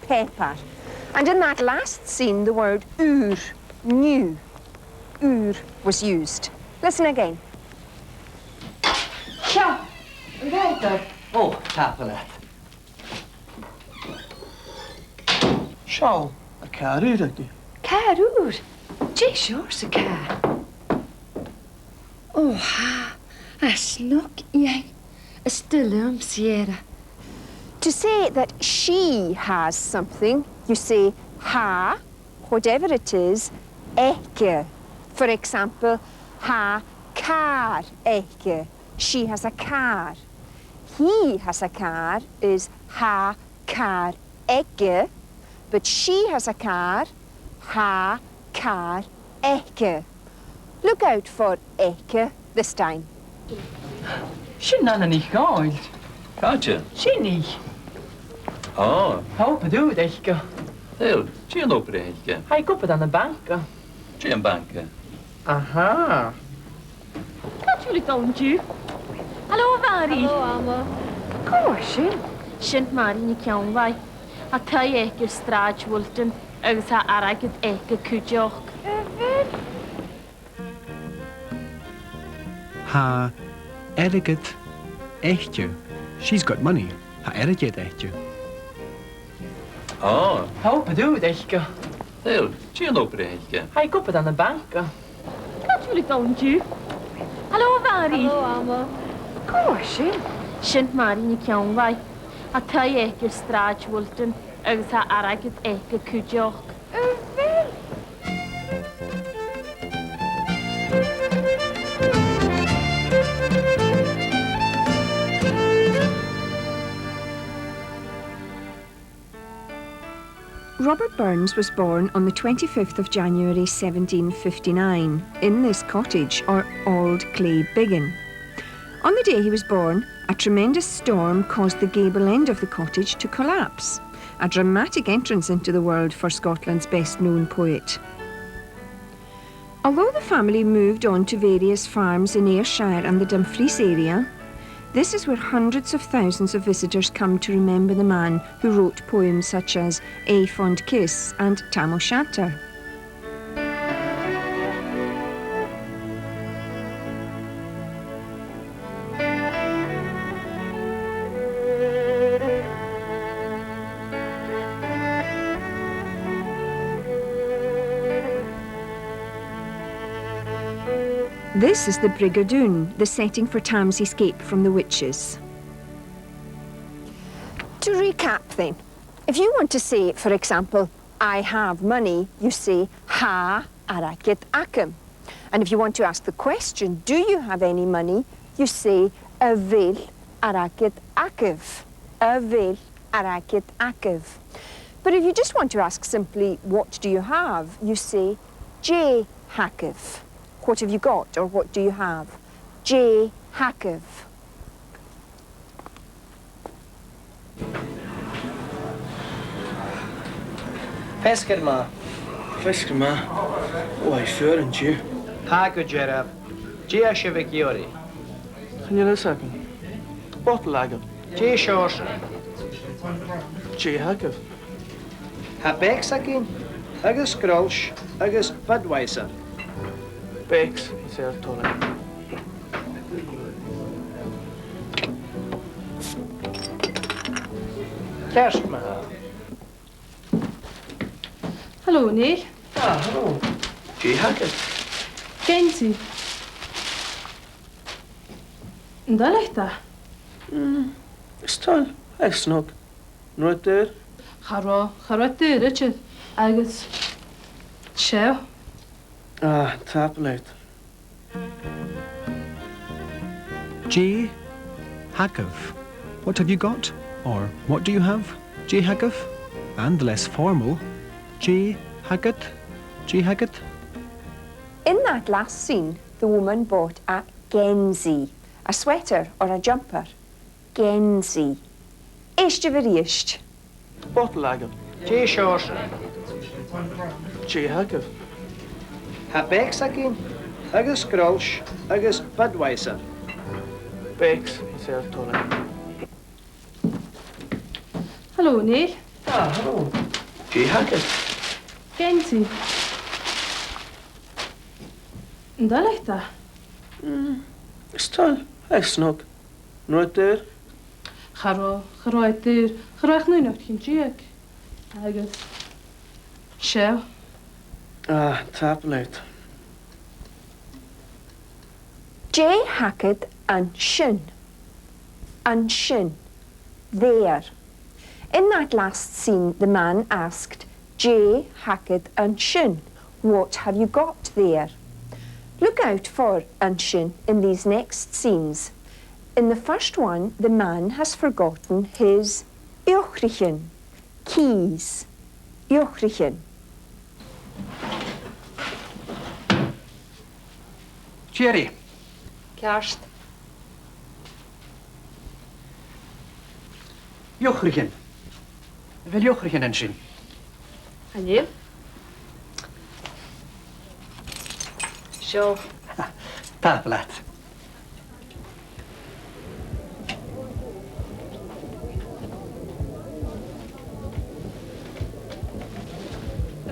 pepper. And in that last scene, the word ur, new, ur was used. Listen again. Ciao, Walter. Oh, Capulet. Ciao, a carú aquí. Carúr. Dé seoir sa car. Oh, ha. A snook iang. A stilum Sierra. To say that she has something, you say ha, whatever it is, eke. For example, ha car eke. She has a car. He has a car is ha car eke, but she has a car, ha car eke. Look out for eke this time. Sin na nicht gáilt. Gotcha. Sin nicht. Oh, Hopa du deicha. Dale, Gian Operehke. Hai gopad an na banka. Gian Banke. Aha. Natuurlijk don't you. Hallo Mari. Hallo, Amma. Kom sin. Sint Mari ni ceann vai. A ta ag gur straid Wilton agus ha aragad ag a cúdeoch. Ha erigid echtje. She's got money. Ha erigid echtje. Oh, Hopa du deicha. Dale, Gian Operehke. Hai gopad an na banka. Natuurlijk don't you. Hallo Mari. Hallo, Amma. Kom sin. Sint Mari ni ceann vai. A ta ag gur straid Wilton agus ha aragad ag a cúdeoch. Robert Burns was born on the 25th of January 1759 in this cottage, or Auld Clay Biggin. On the day he was born, a tremendous storm caused the gable end of the cottage to collapse, a dramatic entrance into the world for Scotland's best-known poet. Although the family moved on to various farms in Ayrshire and the Dumfries area, this is where hundreds of thousands of visitors come to remember the man who wrote poems such as A Fond Kiss and Tam O'Shanter. This is the Brigadoon, the setting for Tam's escape from the witches. To recap then, if you want to say, for example, I have money, you say ha aragid acum. And if you want to ask the question, do you have any money, you say a vil aragid aciv. A vil aragid aciv. But if you just want to ask simply, what do you have, you say J haciv. What have you got, or what do you have? J haciv. Pescar ma. Pescar ma. Why, sure, and you? Pago Jerab. Gia Shivikiori. Can you listen? Bottle agate. Gia Shorsen. J Hackov. Ha Bexakin. Agus Grolsch. Agus Budweiser. Bex, says Tolly. Kerstma. Hallo, Neil. Ah, hello. J Hackov. Kenzie. Daar ligt dat. Stal, I snog. Right there. Garwa te, Richard. Agus. Ciao. Ah, tablet. J. Hakov. What have you got? Or what do you have? J. Hakov. And the less formal, J. Haggett. J. Haggett. In that last scene, the woman bought a genzie, a sweater or a jumper. Genzie. Eiste veriist. Bottle agate. Gia Shorsen. J Hackov. Ha Bexakin. Agus Grolsch. Agus Budweiser. Bex, says Tolly. Hallo, Neil. Ah, hello. G Hackett. Genty. Ndaleta. Stal, hij snog. Nooit deur. Chroid dyr. Chroich nwy nhw'n chi'n diag. Agus. Siew. Ah, tapeleit. J Hackett and shin. And shin. There. In that last scene, the man asked J Hackett and shin, what have you got there? Look out for and shin in these next scenes. In the first one, the man has forgotten his uwchrichen, keys. Uwchrichen. Jerry. Kerst. Jochrigen. Wil jochrigen en sin? En je? Zo. Tapelat.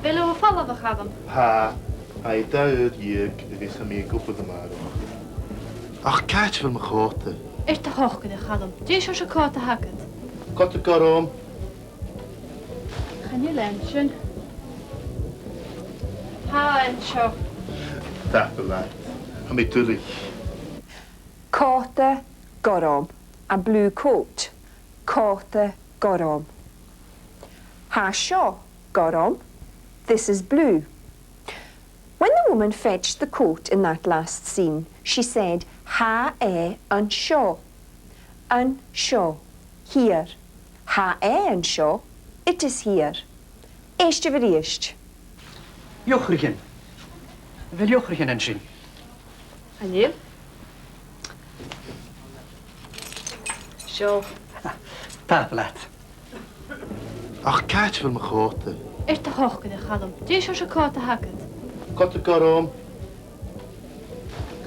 Willen we vallen we gaan? Ha, hij duidt hier, er is een meer koppen te maken. Ach, kijk van mijn grote. Is de hoogte de gaan? Die is als een kaart hakken. Kotte karom. Gaan je lunchen? Ha en zo. Tapelat. Ga mee terug. Kate gorom, a blue coat. Kate gorom. Hasho gorom, this is blue. When the woman fetched the coat in that last scene, she said, ha and sho. And sho, here. Ha and sho, it is here. Eishtje vir eisht. Jochrigen. Wil jochrigen en sin? En je? Zo. Tapelat. Ach, kijk van mijn grote. Is de hoogte de gaan? Die is als een kaart hakken. Kotte karom.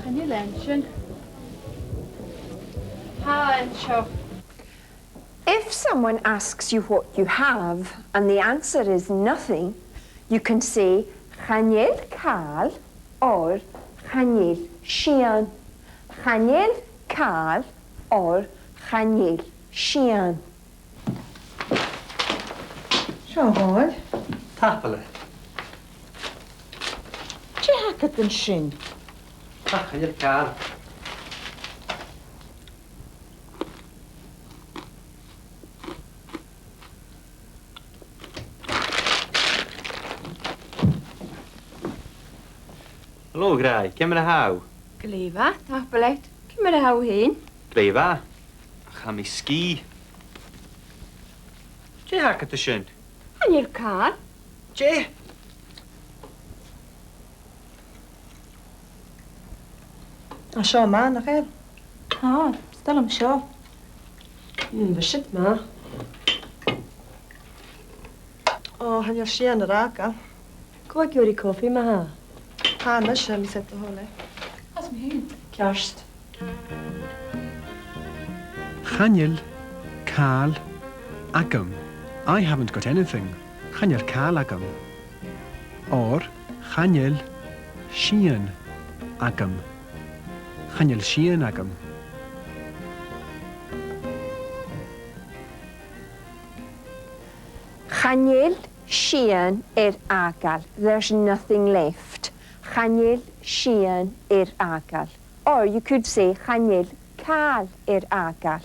Gaan je lunchen? Ha en zo. If someone asks you what you have and the answer is nothing, you can say Chanel Kal or Chanel Shian. Chanel Kal or Chanel Shian. Seo bháil. Tapelat. J Hackett and shin. Ach, hier kaal. Hallo, Graai. Ken me de hou? Gleva, dag beleid. Kom maar de hou heen. Kleva. Ga me ski. J Hackett de sin. En je kaart. J. A seo má nach éir. Ha, stel hem zo. Bhe sit má. Ó, han sé an ráca. Kijk jullie koffie maar ha. Tá me sem sé a hóla. As me heen. Kerst. Chanel Kal Agam. I haven't got anything. Chanel Kal Agam. Or Chanel Shian Agam. Chanel Shian Agam. Chanel Shian agal. There's nothing left. Chanel Shian agal. Or you could say Chanel Kal agal.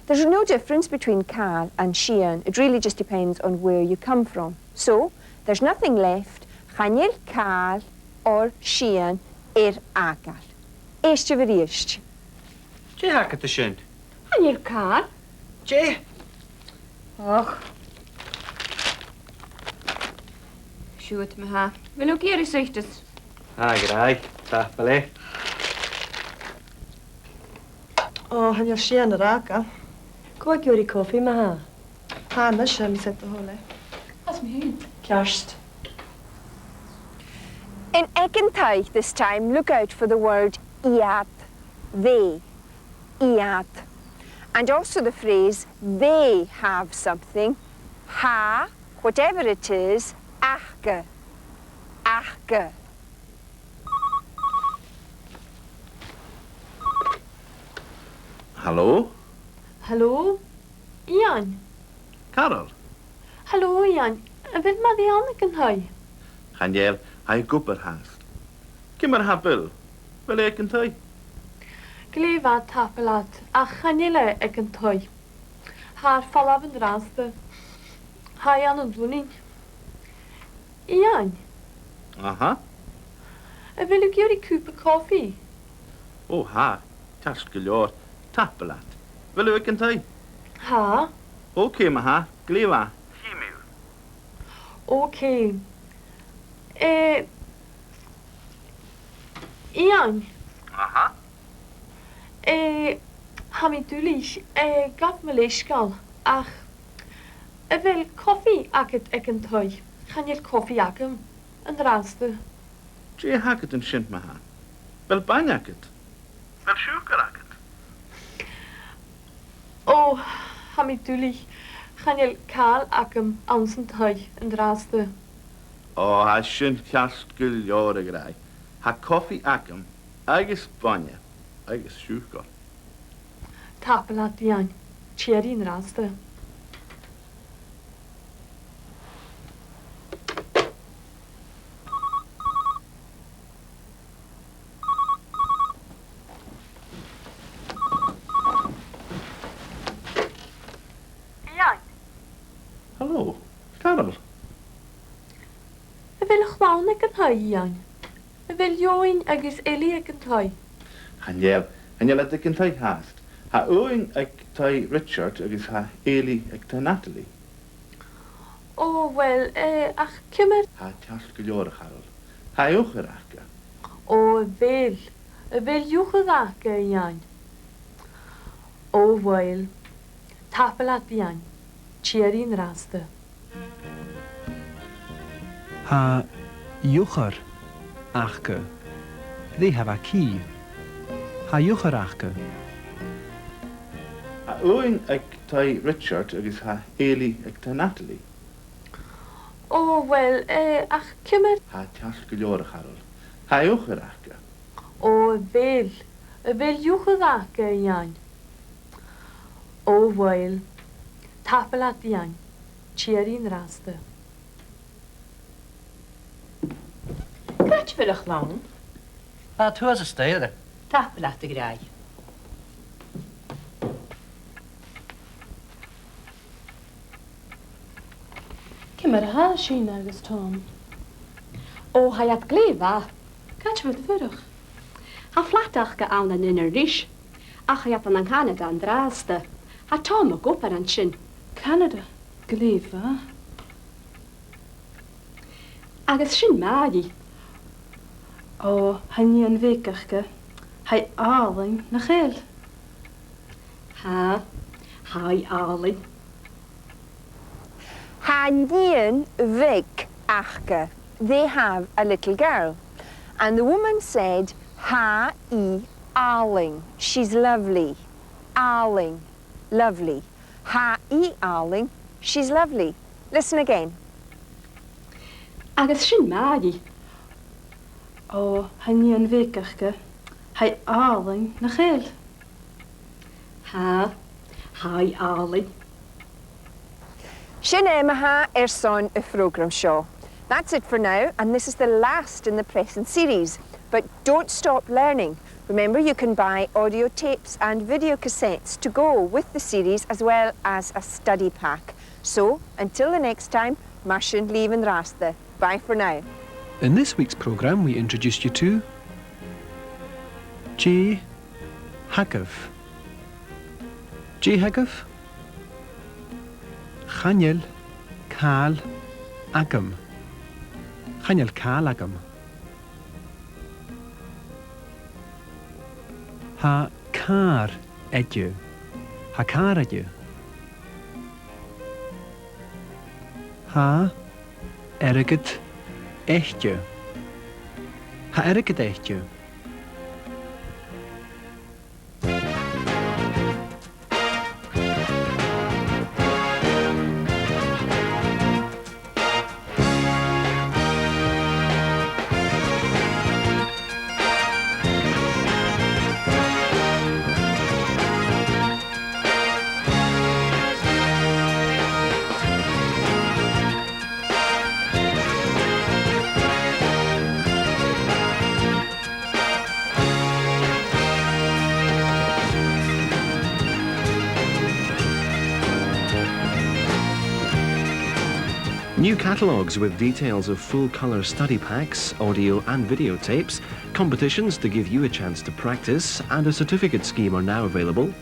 There's no difference between Kal and Shian. It really just depends on where you come from. So, there's nothing left. Chanel Kal or Shian agal. Eishtje vir eisht. J Hackett de sin. En je kaart. J. Och. Shoot me ha. Wil ook hier eens richten. Ah, Graai. Tapelat. Ó, han sé an ráca. Kijk jullie koffie maar ha. Tá me sem sé a hóla. As me heen. Kerst. In Eckentaich this time, look out for the word iat, they, iat. And also the phrase, they have something, ha, Whatever it is, achge. Achge. Hallo? Hallo? Ian. Carol? Hallo, Ian. Beth mae di annig yn hwy? Chanel, hai gwber hast. Gymar ha bil? Wel eich yn twy? Glefa tapelat a chanile ag yn twy. Haar falaf yn raste. Hai an yn dwning. Ian, Aha. wil ik jullie kupe koffie? O ha, tas gylio'r. Tapelat. Wel eich yn twy? Ha? Oce, ma ha. Glefa. Oké. Ian. Aha. Hami dulich, gaf me leesgal. Ach, wil koffie ag het ek yn twy. Gaan je koffie ag hem? Yn raste. Drie hacket yn sint ma ha. Wel bain hacket. Wel siwker hacket. Oh, hami dulich. Gaan je kaal ag hem ans yn twy yn raste. O, ha sint kast gylio'r y grai. Ha koffi agam. Agus banya. Agus siwker. Tapelat Ian. Cherry yn raste. Hallo, Carol. Wil chwawn ag yn hwy, Ian. Wil join agus Eli ag yn twy. Hanjel at ik yn twy hast. Ha oing ag twy Richard agus ha Eli ag twy Natalie. Oh, wel, ach, kymmer. Ha kast gylio'r Carol. Ha uwch yr aga. Oh, wel. Wil joch ag Ian. Oh, wel. Tapelat Ian. Cherry yn raste. Ha Jucher achke. They have a key. Ha Jucher achke. Ha oing ag twy Richard agus ha Eli ag twy Natalie. Oh, wel, ach, kymmer. Ha kast gylio'r Carol. Ha uwch yr aga. Oh, wel. Wil joch ag Ian. Oh, wel. Tapelat Ian. Cherry yn raste. Gait fel eich lawn? A tu as y steir. Tapelat y grau. Kymmer ha sy'n agus Tom. O, hai at glefa. Gait fel fyrwch? Ha flatach ga awn yn yr rish. Ach hai at an Canada an draste. Ha Tom o gopar an sin. Canada. Glefa. Agus sin maagi. O, hynny yn fegachge. Hai aling na chael. Ha, hai alin. Hanien vig achge. They have a little girl. And the woman said, Ha-i Arling. She's lovely. Arling. Lovely. Ha-i Arling. She's lovely. Listen again. Agus sin maagi. O, hynny yn fegachge. Hai aling na chael. Ha, hai alin. Sin maha son y program show. That's it for now, and this is the last in the present series. But don't stop learning. Remember, you can buy audio tapes and video cassettes to go with the series, as well as a study pack. So, until the next time, Martin Lieven Raste. Bye for now. In this week's programme, we introduced you to J. Hakov. J. Hakov. Chanel Kaal Agam. Chanel Kaal Agam. Ha Kar Edju. Ha Kar Edju. Ha Erget Echtje. Ha Erget Echtje. New catalogues with details of full-colour study packs, audio and videotapes, competitions to give you a chance to practice, and a certificate scheme are now available.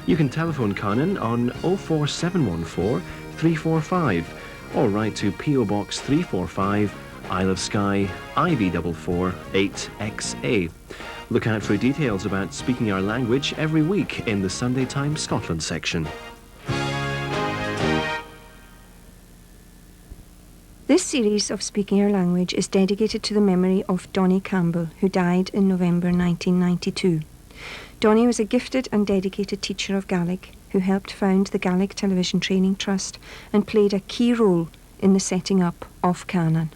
You can telephone Conan on 04714 345 or write to PO Box 345, Isle of Skye, IV44 8XA. Look out for details about speaking our language every week in the Sunday Times Scotland section. This series of Speaking Our Language is dedicated to the memory of Donnie Campbell, who died in November 1992. Donnie was a gifted and dedicated teacher of Gaelic who helped found the Gaelic Television Training Trust and played a key role in the setting up of Canon.